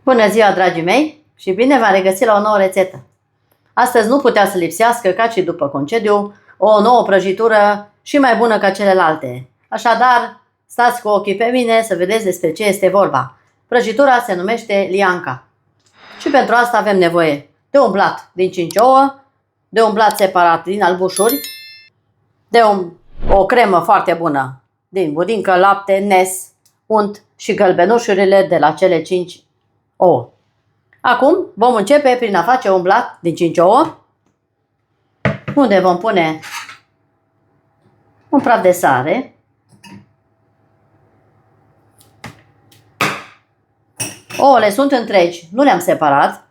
Bună ziua, dragii mei, și bine v-am regăsit la o nouă rețetă. Astăzi nu putea să lipsească, ca și după concediu, o nouă prăjitură și mai bună ca celelalte. Așadar, stați cu ochii pe mine să vedeți despre ce este vorba. Prăjitura se numește lianca. Și pentru asta avem nevoie de un blat din 5 ouă, de un blat separat din albușuri, de o cremă foarte bună din budincă, lapte, nes, unt și gălbenușurile de la cele 5 ouă. Acum vom începe prin a face un blat din 5 ouă, unde vom pune un praf de sare, ouăle sunt întregi, nu le-am separat.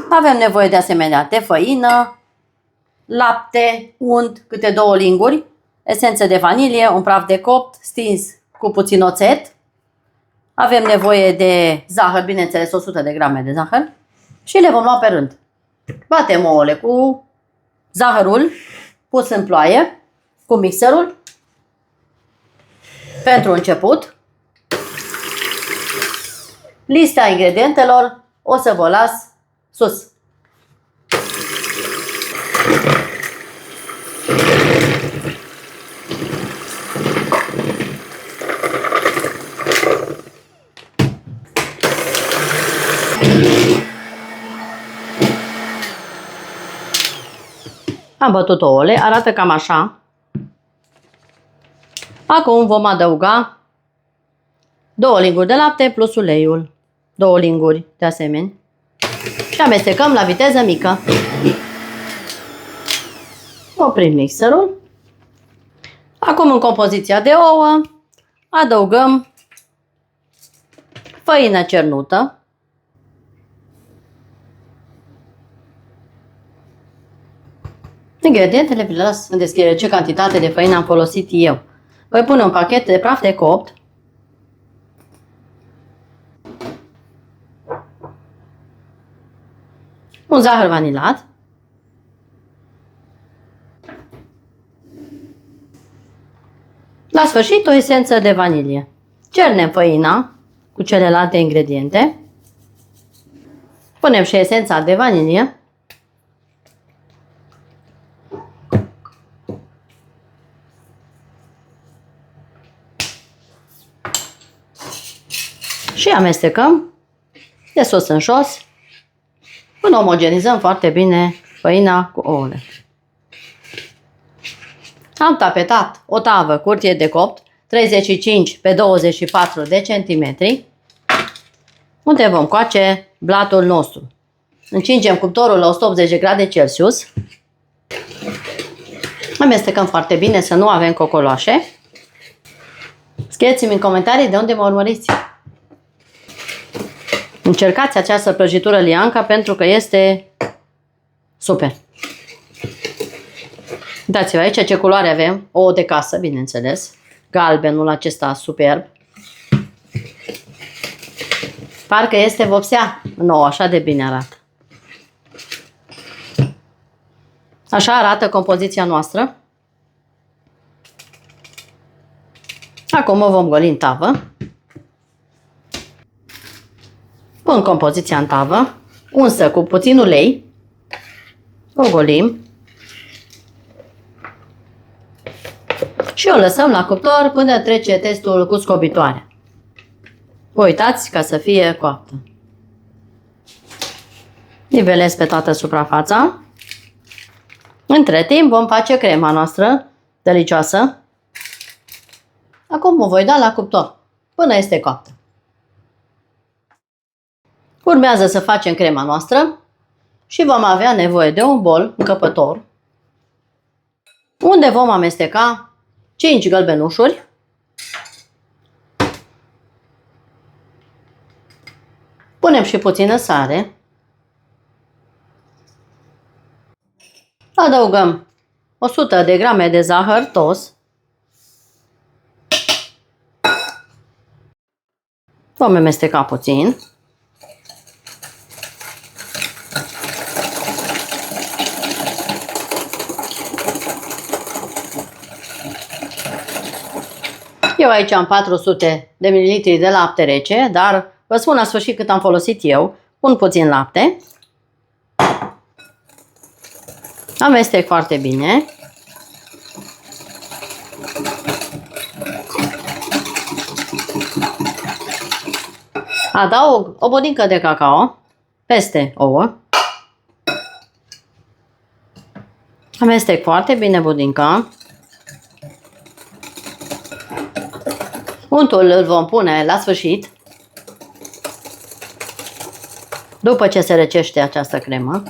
Avem nevoie de asemenea de făină, lapte, unt, câte 2 linguri, esență de vanilie, un praf de copt stins cu puțin oțet. Avem nevoie de zahăr, bineînțeles 100 de grame de zahăr, și le vom lua pe rând. Batem ouăle cu zahărul pus în ploaie, cu mixerul, pentru început. Lista ingredientelor o să vă las sus. Am bătut ouăle, arată cam așa. Acum vom adăuga 2 linguri de lapte plus uleiul, 2 linguri de asemenea, și amestecăm la viteză mică. Oprim mixerul. Acum, în compoziția de ouă, adăugăm făină cernută, ingredientele vi le las în descriere ce cantitate de făină am folosit eu. Voi pune un pachet de praf de copt, un zahăr vanilat, la sfârșit o esență de vanilie. Cernem făina cu celelalte ingrediente, punem și esența de vanilie și amestecăm de sus în jos până omogenizăm foarte bine făina cu ouăle. Am tapetat o tavă cu hârtie de copt 35 pe 24 de centimetri, unde vom coace blatul nostru. Încingem cuptorul la 180 de grade Celsius. Amestecăm foarte bine să nu avem cocoloașe. Scrieți-mi în comentarii de unde mă urmăriți. Încercați această prăjitură lianca pentru că este super. Uitați-vă aici ce culoare avem. Ouă de casă, bineînțeles. Galbenul acesta superb. Parcă este vopsea nouă, așa de bine arată. Așa arată compoziția noastră. Acum o vom goli în tavă. Pun compoziția în tavă, unsă cu puțin ulei. O golim. Și o lăsăm la cuptor până trece testul cu scobitoarea. Vă uitați ca să fie coaptă. Nivelez pe toată suprafața. Între timp vom face crema noastră delicioasă. Acum o voi da la cuptor până este coaptă. Urmează să facem crema noastră și vom avea nevoie de un bol încăpător, unde vom amesteca 5 gălbenușuri, punem și puțină sare, adăugăm 100 de grame de zahăr tos, vom amesteca puțin. Eu aici am 400 de mililitri de lapte rece, dar vă spun la sfârșit cât am folosit eu. Pun puțin lapte. Amestec foarte bine. Adaug o budincă de cacao peste ouă. Amestec foarte bine budinca. Untul îl vom pune la sfârșit, după ce se răcește această cremă.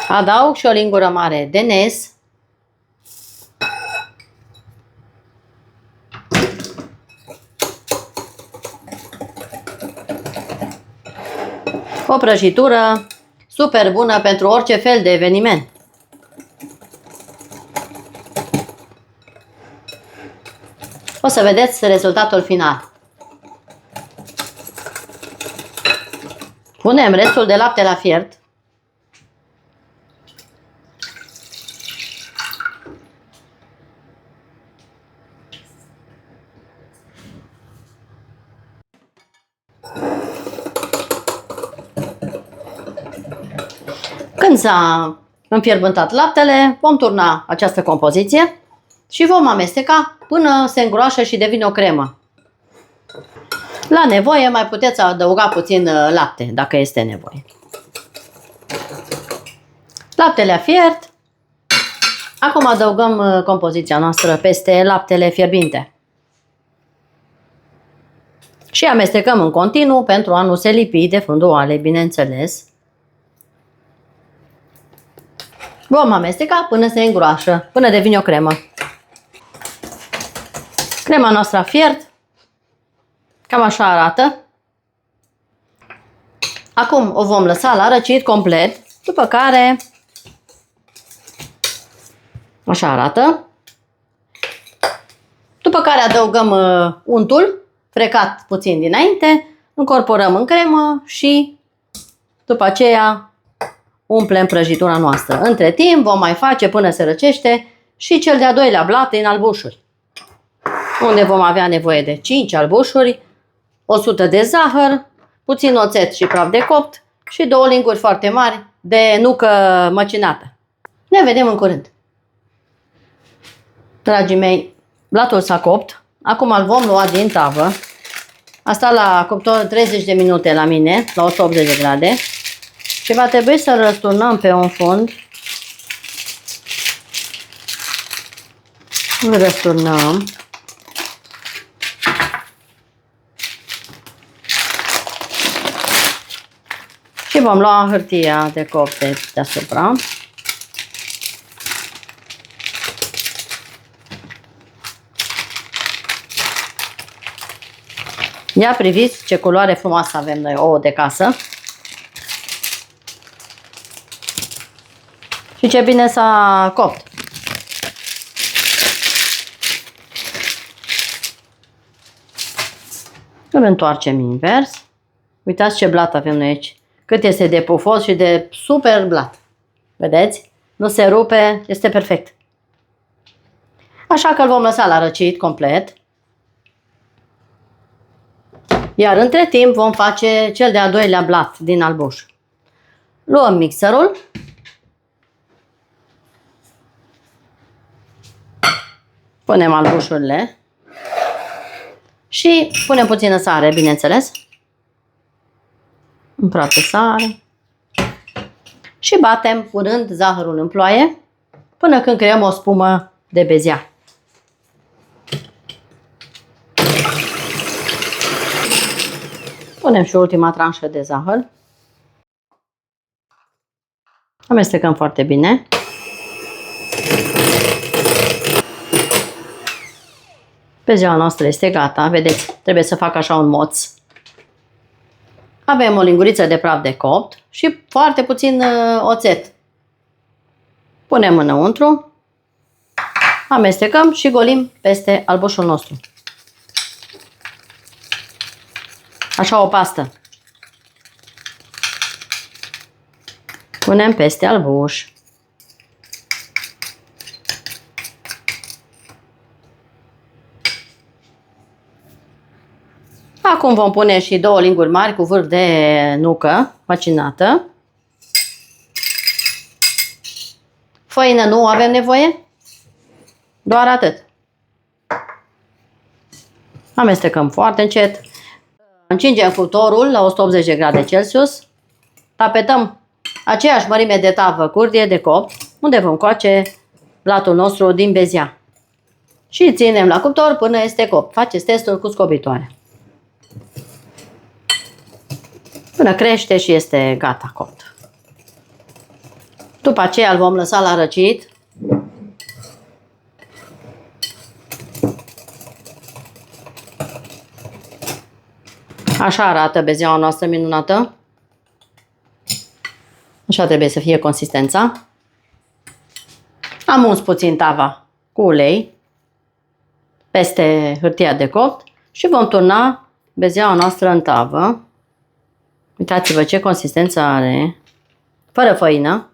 Adaug și o lingură mare de nes. O prăjitură super bună pentru orice fel de eveniment. O să vedeți rezultatul final. Punem restul de lapte la fiert. Când s-a înfierbântat laptele, vom turna această compoziție și vom amesteca până se îngroașă și devine o cremă. La nevoie mai puteți adăuga puțin lapte, dacă este nevoie. Laptele a fiert. Acum adăugăm compoziția noastră peste laptele fierbinte. Și amestecăm în continuu pentru a nu se lipi de fundul oalei, bineînțeles. Vom amesteca până se îngroașă, până devine o cremă. Crema noastră a fiert. Cam așa arată. Acum o vom lăsa la răcit complet, după care așa arată. După care adăugăm untul, frecat puțin dinainte, încorporăm în cremă și după aceea umplem prăjitura noastră. Între timp vom mai face până se răcește și cel de-al doilea blat din albușuri, unde vom avea nevoie de 5 albușuri, 100 de zahăr, puțin oțet și praf de copt și 2 linguri foarte mari de nucă măcinată. Ne vedem în curând. Dragii mei, blatul s-a copt. Acum îl vom lua din tavă. A stat la cuptor 30 de minute la mine, la 180 de grade. Și va trebui să răsturnăm pe un fund. Îl răsturnăm. Și vom lua hârtia de copt deasupra. Ia priviți ce culoare frumoasă avem noi, ouă de casă. Și ce bine s-a copt. Îl întoarcem invers. Uitați ce blat avem noi aici. Cât este de pufos și de super blat. Vedeți? Nu se rupe, este perfect. Așa că îl vom lăsa la răcit complet. Iar între timp vom face cel de-al doilea blat din albuș. Luăm mixerul. Punem albușurile. Și punem puțină sare, bineînțeles. Aproape sare. Și batem punând zahărul în ploaie până când creăm o spumă de bezea. Punem și ultima tranșă de zahăr. Amestecăm foarte bine. Bezeaua noastră este gata. Vedeți, trebuie să fac așa un moț. Avem o linguriță de praf de copt și foarte puțin oțet. Punem înăuntru, amestecăm și golim peste albușul nostru. Așa o pastă. Punem peste albuș. Acum vom pune și 2 linguri mari cu vârf de nucă macinată. Făină nu avem nevoie, doar atât. Amestecăm foarte încet. Încingem cuptorul la 180 de grade Celsius. Tapetăm aceeași mărime de tavă cu urdie de copt, unde vom coace blatul nostru din bezea. Și ținem la cuptor până este copt. Faceți testul cu scobitoare. Până crește și este gata copt. După aceea îl vom lăsa la răcit. Așa arată bezeaua noastră minunată. Așa trebuie să fie consistența. Am uns puțin tava cu ulei peste hârtia de copt și vom turna bezeaua noastră în tavă. Uitați-vă ce consistență are, fără făină.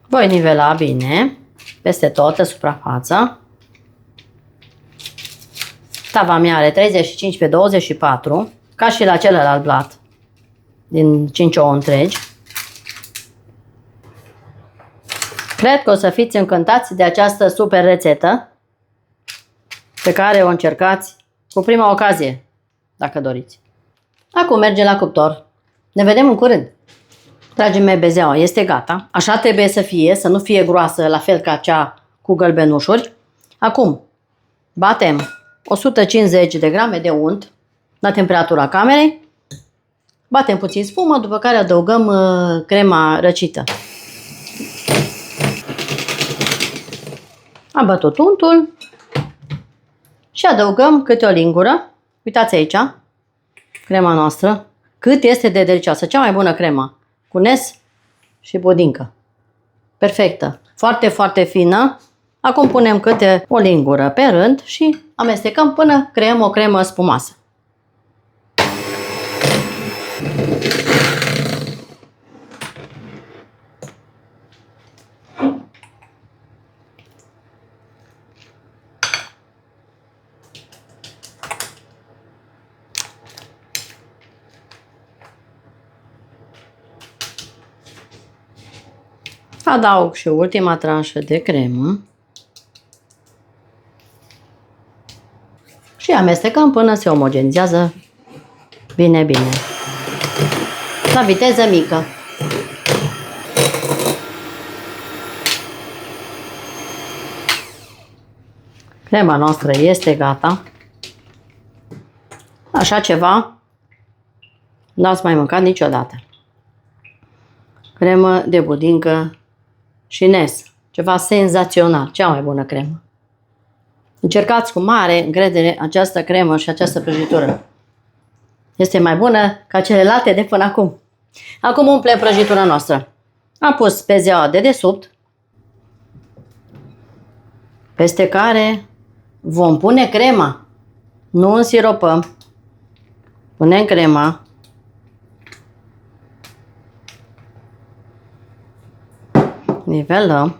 Voi nivela bine peste tot suprafața. Tava mea are 35 pe 24, ca și la celălalt blat din 5 ouă întregi. Cred că o să fiți încântați de această super rețetă pe care o încercați cu prima ocazie, dacă doriți. Acum merge la cuptor. Ne vedem în curând. Dragii mei, bezeaua este gata. Așa trebuie să fie, să nu fie groasă, la fel ca cea cu gălbenușuri. Acum batem 150 de grame de unt la temperatura camerei. Batem puțin spumă, după care adăugăm crema răcită. Am bătut untul și adăugăm câte o lingură. Uitați aici, crema noastră. Cât este de delicioasă, cea mai bună crema. Cu nes și budincă. Perfectă. Foarte, foarte fină. Acum punem câte o lingură pe rând și amestecăm până creăm o cremă spumoasă. Adaug și ultima tranșă de cremă și amestecăm până se omogenizează bine, bine. La viteză mică. Crema noastră este gata. Așa ceva n-ați mai mâncat niciodată. Cremă de budincă și nes. Ceva senzațional. Cea mai bună cremă. Încercați cu mare încredere această cremă și această prăjitură. Este mai bună ca celelalte de până acum. Acum umplem prăjitura noastră. Am pus bezeaua de desubt, peste care vom pune crema. Nu însiropăm. Punem crema. Nivelăm.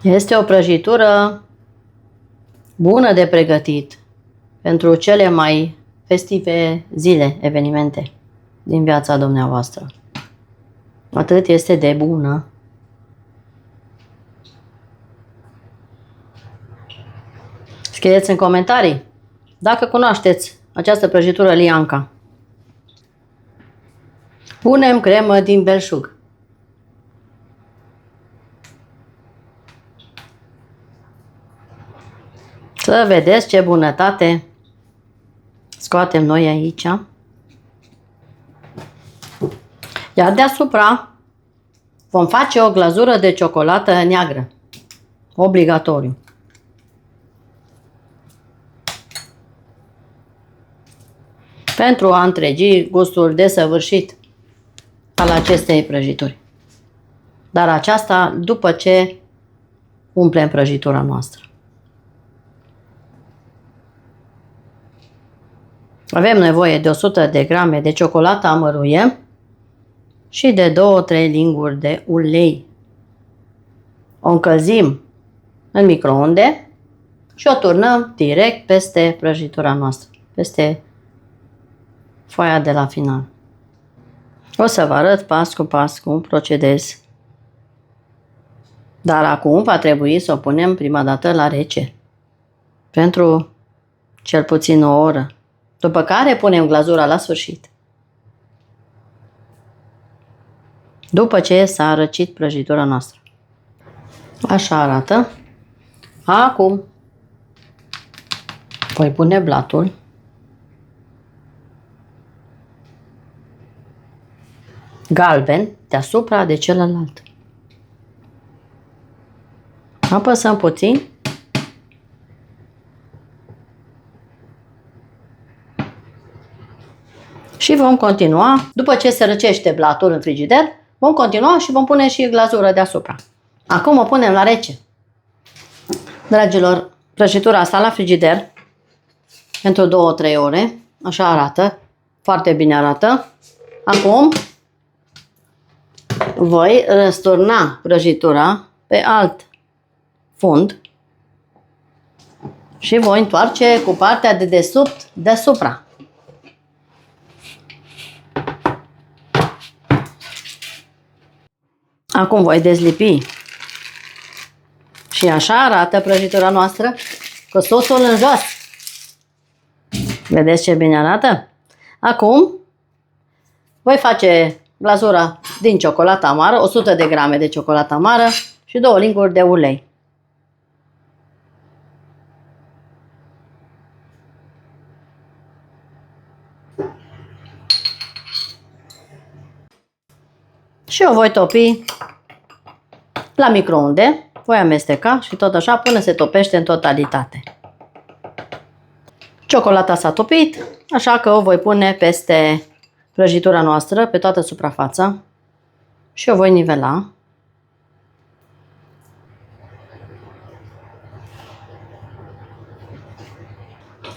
Este o prăjitură bună de pregătit pentru cele mai festive zile, evenimente din viața dumneavoastră. Atât este de bună. Scrieți în comentarii dacă cunoașteți această prăjitură lianca. Punem cremă din belșug. Să vedeți ce bunătate scoatem noi aici. Iar deasupra vom face o glazură de ciocolată neagră. Obligatoriu. Pentru a întregi gustul desăvârșit al acestei prăjituri. Dar aceasta după ce umplem prăjitura noastră. Avem nevoie de 100 de grame de ciocolată amăruie și de 2-3 linguri de ulei. O încălzim în microunde și o turnăm direct peste prăjitura noastră, peste foaia de la final. O să vă arăt pas cu pas cum procedez. Dar acum va trebui să o punem prima dată la rece, pentru cel puțin o oră, după care punem glazura la sfârșit. După ce s-a răcit prăjitura noastră. Așa arată. Acum voi pune blatul galben deasupra de celălalt. Apăsăm puțin și vom continua. După ce se răcește blatul în frigider, vom continua și vom pune și glazură deasupra. Acum o punem la rece. Dragilor, prăjitura asta la frigider pentru 2-3 ore. Așa arată. Foarte bine arată. Acum voi răsturna prăjitura pe alt fund și voi întoarce cu partea de desubt deasupra. Acum voi dezlipi și așa arată prăjitura noastră cu sosul în jos. Vedeți ce bine arată? Acum voi face glazura din ciocolată amară, 100 de grame de ciocolată amară și 2 linguri de ulei. Și o voi topi la microunde, voi amesteca și tot așa până se topește în totalitate. Ciocolata s-a topit, așa că o voi pune peste prăjitura noastră, pe toată suprafața și o voi nivela.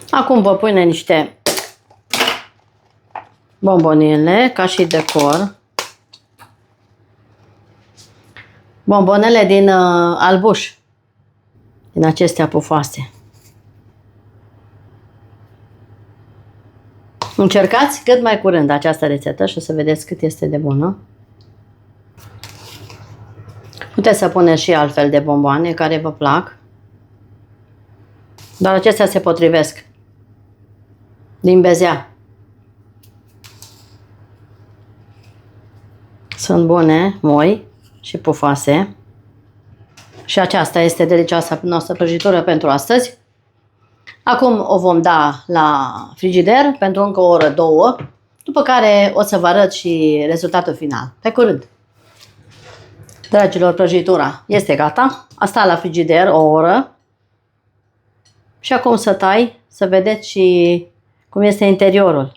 Acum vă pune niște bombonile ca și decor. Bombonele din albuș, din acestea pufoase. Încercați cât mai curând această rețetă și o să vedeți cât este de bună. Puteți să puneți și altfel de bomboane care vă plac, dar acestea se potrivesc. Din bezea. Sunt bune, moi și pufoase. Și aceasta este delicioasa noastră prăjitură pentru astăzi. Acum o vom da la frigider pentru încă o oră, 2, după care o să vă arăt și rezultatul final. Pe curând! Dragilor, prăjitura este gata. A stat la frigider o oră. Și acum să tai, să vedeți și cum este interiorul.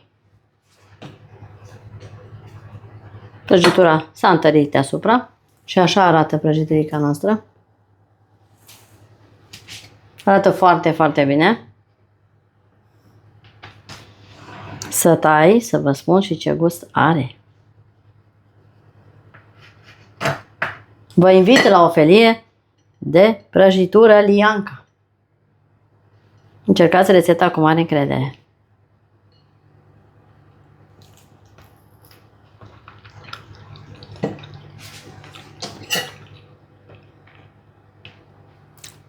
Prăjitura s-a întărit deasupra și așa arată prăjiturica noastră. Arată foarte, foarte bine. Să tai, să vă spun și ce gust are. Vă invit la o felie de prăjitură Lianca. Încercați rețeta cu mare încredere.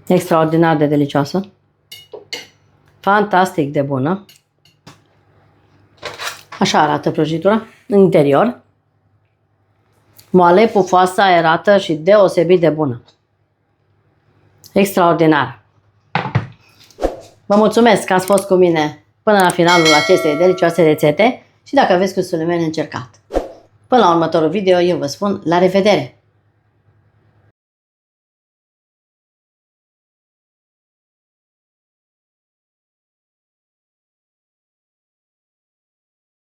Extraordinar de delicioasă. Fantastic de bună. Așa arată prăjitura în interior. Moale, pufoasă, aerată și deosebit de bună. Extraordinar. Vă mulțumesc că ați fost cu mine până la finalul acestei delicioase rețete și dacă aveți gusturile mele, încercat. Până la următorul video, eu vă spun la revedere!